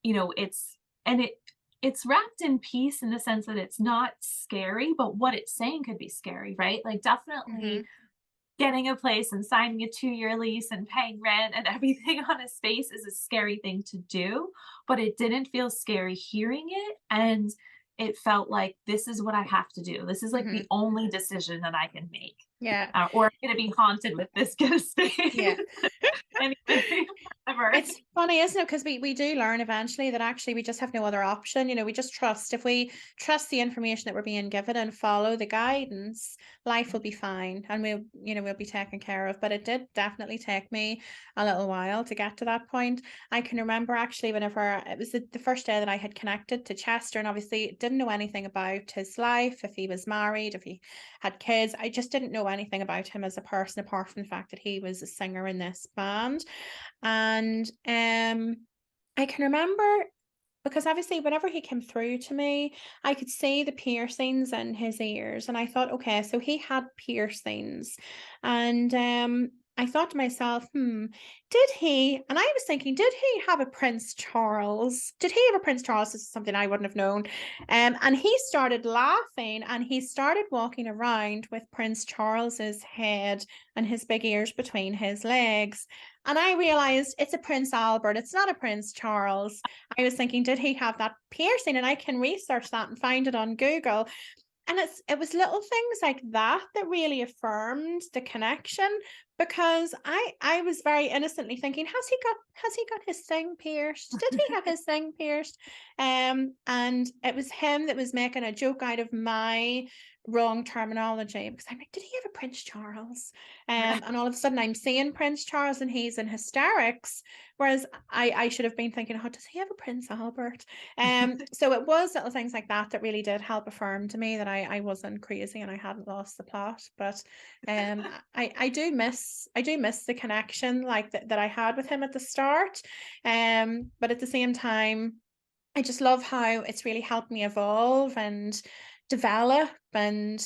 it's, and it's wrapped in peace, in the sense that it's not scary, but what it's saying could be scary, right? Like, definitely Hmm. getting a place and signing a 2-year lease and paying rent and everything on a space is a scary thing to do, but it didn't feel scary hearing it, and it felt like, this is what I have to do. This is like Hmm. the only decision that I can make, Yeah. or I'm gonna be haunted with this get a space. Yeah. Anyway, whatever. It's funny, isn't it? Because we do learn eventually that actually we just have no other option. We just trust. If we trust the information that we're being given and follow the guidance, life will be fine, and we'll be taken care of. But it did definitely take me a little while to get to that point. I can remember actually whenever it was the first day that I had connected to Chester, and obviously didn't know anything about his life, if he was married, if he had kids. I just didn't know anything about him as a person, apart from the fact that he was a singer in this band. And I can remember, because obviously whenever he came through to me, I could see the piercings in his ears, and I thought, okay, so he had piercings. And I thought to myself, did he, and I was thinking, did he have a Prince Charles? Did he have a Prince Charles? This is something I wouldn't have known. And he started laughing, and he started walking around with Prince Charles's head and his big ears between his legs. And I realized it's a Prince Albert, it's not a Prince Charles. I was thinking, did he have that piercing? And I can research that and find it on Google. And it was little things like that that really affirmed the connection, because I was very innocently thinking, has he got his thing pierced? Did he have his thing pierced? And it was him that was making a joke out of my wrong terminology, because I'm like, did he have a Prince Charles? And all of a sudden I'm seeing Prince Charles and he's in hysterics, whereas I should have been thinking, oh, does he have a Prince Albert? So it was little things like that that really did help affirm to me that I wasn't crazy and I hadn't lost the plot. But I do miss the connection like that I had with him at the start. But at the same time, I just love how it's really helped me evolve and develop, and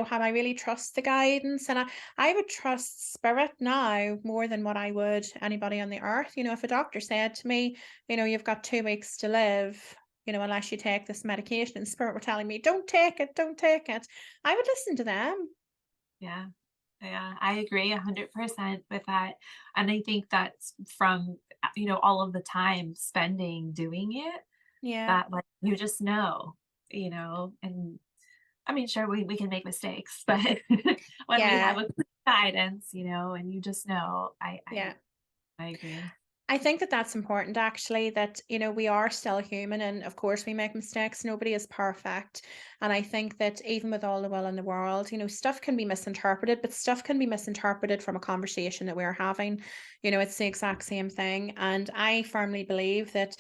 how I really trust the guidance, and I would trust spirit now more than what I would anybody on the earth. If a doctor said to me, you've got 2 weeks to live, unless you take this medication, and spirit were telling me, don't take it, I would listen to them. Yeah. Yeah, I agree 100% with that. And I think that's from, all of the time spending doing it Yeah. that like you just know, and I mean, sure, we can make mistakes, but when we have Yeah. a clear guidance, and you just know, Yeah. I agree. I think that that's important actually, that, we are still human and of course we make mistakes. Nobody is perfect. And I think that even with all the will in the world, stuff can be misinterpreted, but stuff can be misinterpreted from a conversation that we're having. It's the exact same thing. And I firmly believe that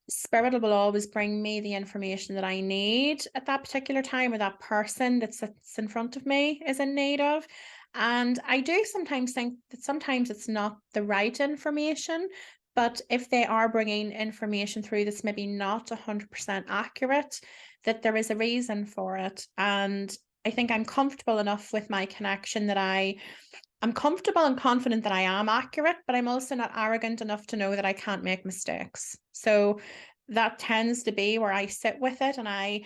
Spirit will always bring me the information that I need at that particular time, or that person that sits in front of me is in need of. And I do sometimes think that sometimes it's not the right information, but if they are bringing information through that's maybe not 100% accurate, that there is a reason for it. And I think I'm comfortable enough with my connection that I'm comfortable and confident that I am accurate, but I'm also not arrogant enough to know that I can't make mistakes. So that tends to be where I sit with it. And I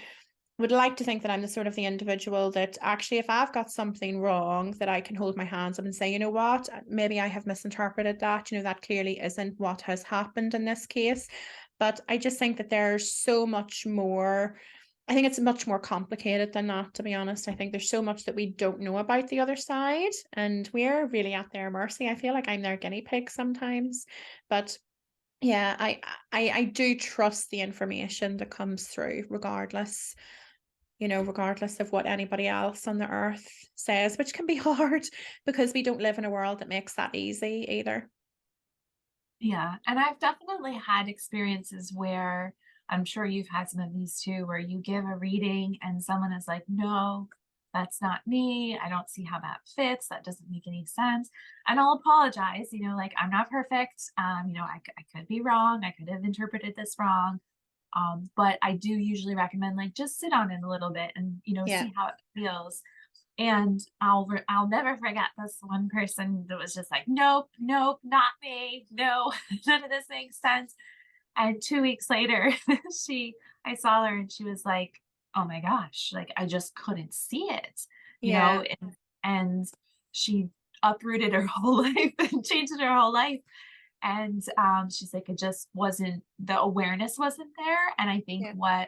would like to think that I'm the sort of the individual that actually, if I've got something wrong, that I can hold my hands up and say, you know what, maybe I have misinterpreted that. That clearly isn't what has happened in this case. But I just think that there's so much more. I think it's much more complicated than that, to be honest. I think there's so much that we don't know about the other side, and we're really at their mercy. I feel like I'm their guinea pig sometimes. But yeah, I do trust the information that comes through, regardless of what anybody else on the earth says, which can be hard because we don't live in a world that makes that easy either. Yeah, and I've definitely had experiences where I'm sure you've had some of these too, where you give a reading and someone is like, no, that's not me. I don't see how that fits. That doesn't make any sense. And I'll apologize, like I'm not perfect. I could be wrong. I could have interpreted this wrong. But I do usually recommend like just sit on it a little bit and, Yeah, see how it feels. And I'll never forget this one person that was just like, "Nope, nope, not me. No, none of this makes sense." And 2 weeks later, she I saw her and she was like, "Oh my gosh, like I just couldn't see it." You know, yeah, and she uprooted her whole life and changed her whole life. And she's like, it just wasn't the awareness wasn't there. And I think yeah,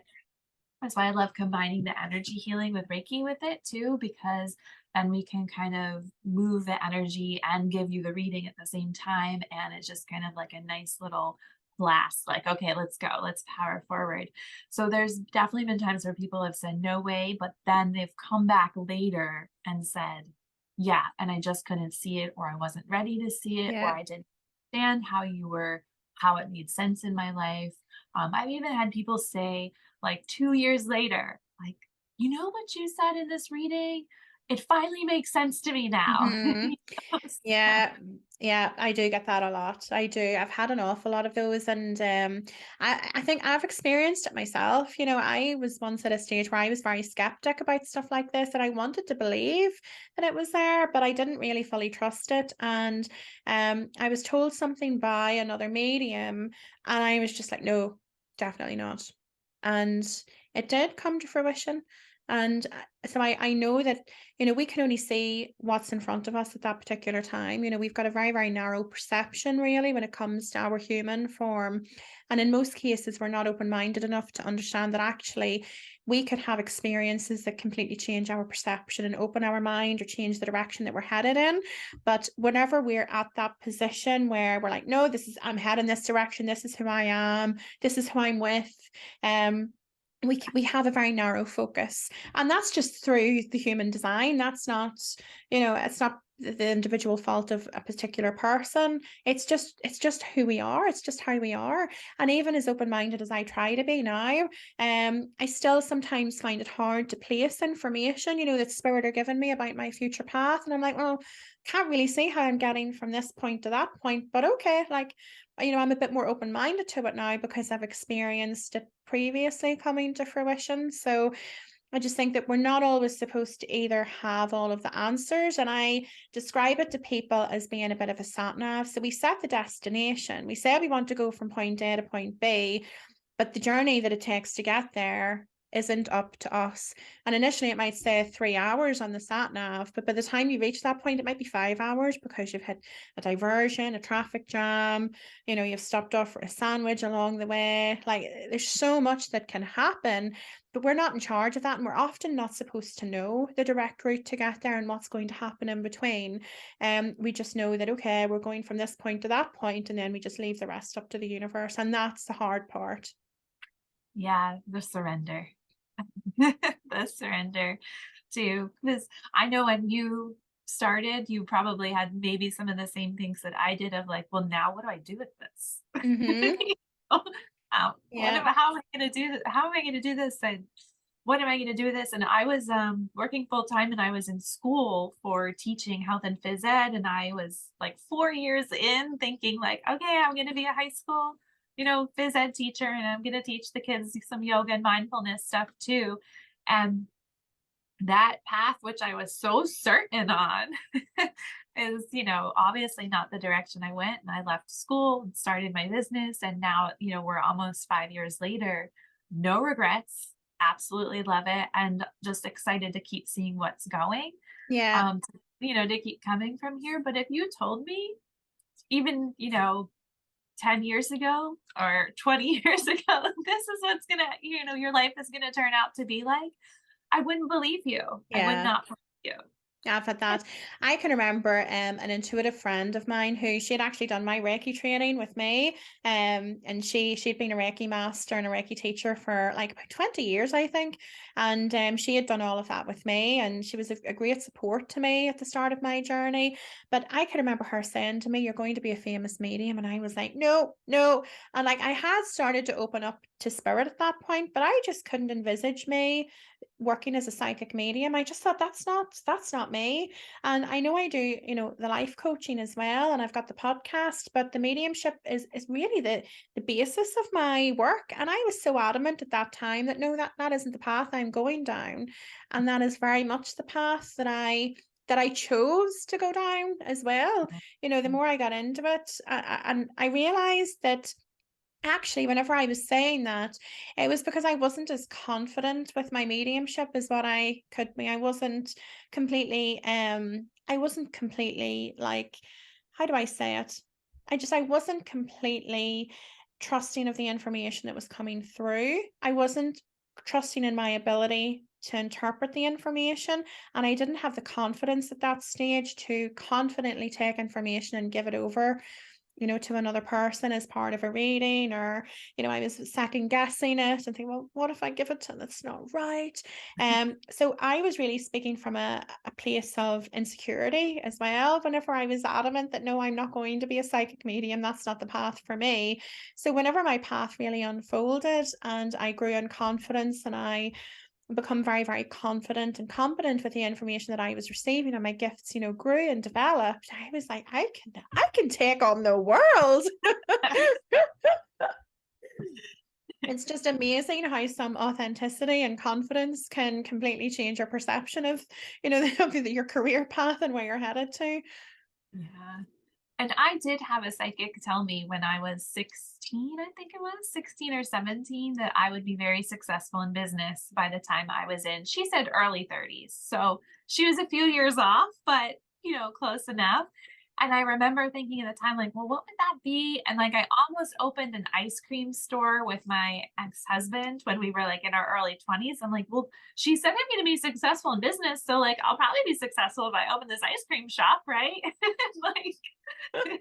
that's why I love combining the energy healing with Reiki with it too, because then we can kind of move the energy and give you the reading at the same time. And it's just kind of like a nice little blast, like, okay, let's go, let's power forward. So there's definitely been times where people have said, no way, but then they've come back later and said, yeah, and I just couldn't see it, or I wasn't ready to see it, or yeah. I didn't understand how it made sense in my life. I've even had people say, like 2 years later, like, "You know what you said in this reading? It finally makes sense to me now." Hmm. So Yeah, yeah, I do get that a lot. I do. I've had an awful lot of those, and I think I've experienced it myself. I was once at a stage where I was very skeptic about stuff like this, and I wanted to believe that it was there, but I didn't really fully trust it. And I was told something by another medium, and I was just like, no, definitely not. And it did come to fruition. And so I know that we can only see what's in front of us at that particular time. We've got a very, very narrow perception, really, when it comes to our human form. And in most cases, we're not open minded enough to understand that actually we could have experiences that completely change our perception and open our mind or change the direction that we're headed in. But whenever we're at that position where we're like, no, I'm heading this direction, this is who I am, this is who I'm with, we have a very narrow focus, and that's just through the human design. That's not, it's not the individual fault of a particular person. It's just who we are. It's just how we are. And even as open-minded as I try to be now, I still sometimes find it hard to place information, that spirit are giving me about my future path. And I'm like, well, can't really see how I'm getting from this point to that point, but okay, like, I'm a bit more open-minded to it now because I've experienced it previously coming to fruition. So I just think that we're not always supposed to either have all of the answers. And I describe it to people as being a bit of a sat nav. So we set the destination. We say we want to go from point A to point B, but the journey that it takes to get there isn't up to us. And initially it might say 3 hours on the sat nav, but by the time you reach that point, it might be 5 hours because you've had a diversion, a traffic jam, you've stopped off for a sandwich along the way. Like, there's so much that can happen, but we're not in charge of that. And we're often not supposed to know the direct route to get there and what's going to happen in between. We just know that, okay, we're going from this point to that point, and then we just leave the rest up to the universe. And that's the hard part. Yeah, the surrender. The surrender to, because I know when you started, you probably had maybe some of the same things that I did of like, well, now what do I do with this? Mm-hmm. You know, Yeah. how am I going to do this? How am I going to do this? And what am I going to do with this? And I was working full time, and I was in school for teaching health and phys ed. And I was like 4 years in thinking like, okay, I'm going to be a high school, phys ed teacher, and I'm going to teach the kids some yoga and mindfulness stuff too. And that path, which I was so certain on, is, obviously not the direction I went. And I left school and started my business. And now, we're almost 5 years later, no regrets, absolutely love it. And just excited to keep seeing what's going, Yeah. to keep coming from here. But if you told me even, 10 years ago or 20 years ago, this is what's gonna, your life is gonna turn out to be like, I wouldn't believe you. I would Yeah. not believe you. I've had that. I can remember an intuitive friend of mine who she had actually done my Reiki training with me. And she'd been a Reiki Master and a Reiki teacher for like about 20 years, I think. And she had done all of that with me, and she was a great support to me at the start of my journey. But I can remember her saying to me, "You're going to be a famous medium." And I was like, no, no. And like, I had started to open up to spirit at that point, but I just couldn't envisage me working as a psychic medium. I just thought that's not me. And I know I do, the life coaching as well, and I've got the podcast, but the mediumship is really the basis of my work. And I was so adamant at that time that no, that isn't the path I'm going down. And that is very much the path that I chose to go down as well. The more I got into it, and I realized that actually, whenever I was saying that, it was because I wasn't as confident with my mediumship as what I could be. I wasn't completely like, how do I say it? I wasn't completely trusting of the information that was coming through. I wasn't trusting in my ability to interpret the information. And I didn't have the confidence at that stage to confidently take information and give it over, to another person as part of a reading, or, I was second guessing it and thinking, well, what if I give it to them? That's not right. So I was really speaking from a place of insecurity as well, whenever I was adamant that no, I'm not going to be a psychic medium. That's not the path for me. So whenever my path really unfolded and I grew in confidence, and I become very, very confident and competent with the information that I was receiving, and my gifts, grew and developed, I was like, I can take on the world. It's just amazing how some authenticity and confidence can completely change your perception of, of your career path and where you're headed to. Yeah. And I did have a psychic tell me when I was 16, I think it was 16 or 17, that I would be very successful in business by the time I was in, she said early 30s. So she was a few years off, but close enough. And I remember thinking at the time, like, well, what would that be? And like, I almost opened an ice cream store with my ex-husband when we were like in our early 20s. I'm like, well, she said I'm going to be successful in business. So like, I'll probably be successful if I open this ice cream shop, right? Like, um,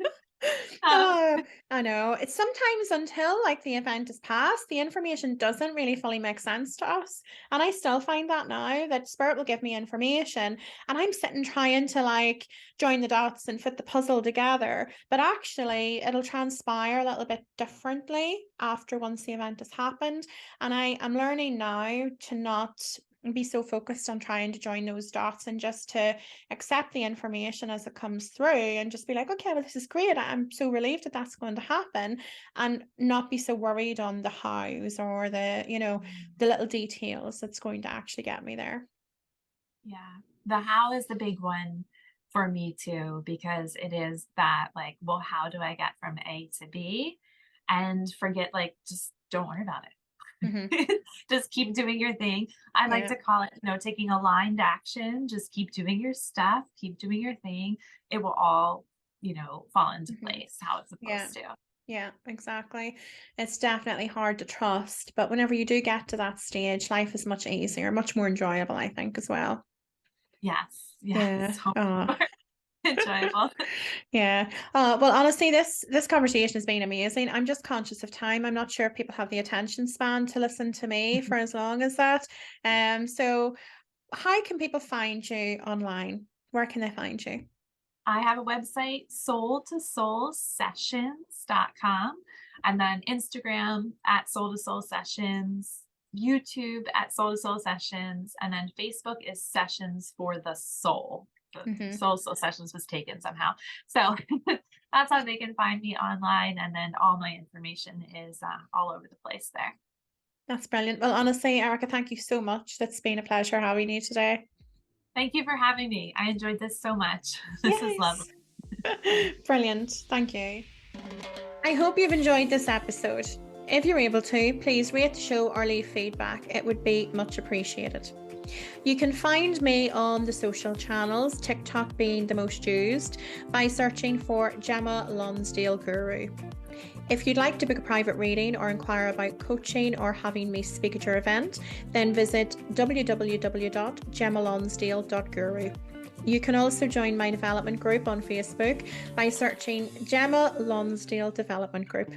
Oh, I know. It's sometimes until like the event is past, the information doesn't really fully make sense to us. And I still find that now, that spirit will give me information and I'm sitting trying to like join the dots and fit the puzzle together. But actually it'll transpire a little bit differently after once the event has happened. And I am learning now to not be so focused on trying to join those dots, and just to accept the information as it comes through and just be like, okay, well, this is great. I'm so relieved that that's going to happen, and not be so worried on the hows or the little details that's going to actually get me there. yeah, the how is the big one for me too, because it is that like, well, how do I get from A to B? And forget, like, just don't worry about it. Mhm. Just keep doing your thing. I like Yeah. to call it, taking aligned action. Just keep doing your stuff, keep doing your thing. It will all, fall into Mhm. place how it's Yeah. supposed to. Yeah, exactly. It's definitely hard to trust, but whenever you do get to that stage, life is much easier, much more enjoyable, I think, as well. Yes, yes, Yeah. so much more enjoyable. Yeah. Well, honestly, this conversation has been amazing. I'm just conscious of time. I'm not sure if people have the attention span to listen to me for as long as that. So how can people find you online? Where can they find you? I have a website, soul2soulsessions.com, and then Instagram at Soul to Soul Sessions, YouTube at Soul to Soul Sessions, and then Facebook is Sessions for the Soul. The Hmm. Soul to Soul Sessions was taken somehow. So that's how they can find me online. And then all my information is all over the place there. That's brilliant. Well, honestly, Erica, thank you so much. It's been a pleasure having you today. Thank you for having me. I enjoyed this so much. This is lovely. Yes. Brilliant. Thank you. I hope you've enjoyed this episode. If you're able to, please rate the show or leave feedback. It would be much appreciated. You can find me on the social channels, TikTok being the most used, by searching for Gemma Lonsdale Guru. If you'd like to book a private reading or inquire about coaching or having me speak at your event, then visit www.gemmalonsdale.guru. You can also join my development group on Facebook by searching Gemma Lonsdale Development Group.